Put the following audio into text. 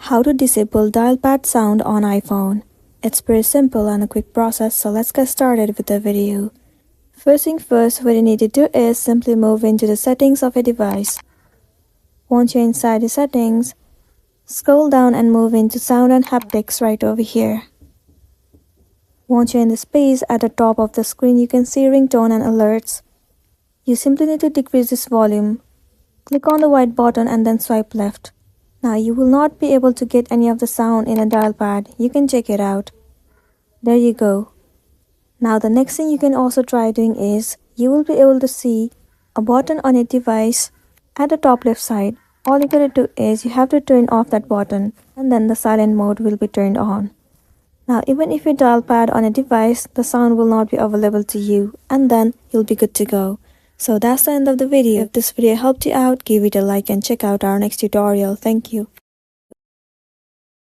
How to disable dial pad sound on iPhone. It's pretty simple and a quick process, so let's get started with the video. First thing first, what you need to do is simply move into the settings of a device. Once you're inside the settings, scroll down and move into sound and haptics right over here. Once you're in the space at the top of the screen, you can see ringtone and alerts. You simply need to decrease this volume. Click on the white button and then swipe left. Now you will not be able to get any of the sound in a dial pad. You can check it out. There you go. Now the next thing you can also try doing is, you will be able to see a button on your device at the top left side. All you gotta do is, you have to turn off that button and then the silent mode will be turned on. Now even if you dial pad on a device, the sound will not be available to you, and then you'll be good to go. So that's the end of the video. If this video helped you out, give it a like and check out our next tutorial. Thank you.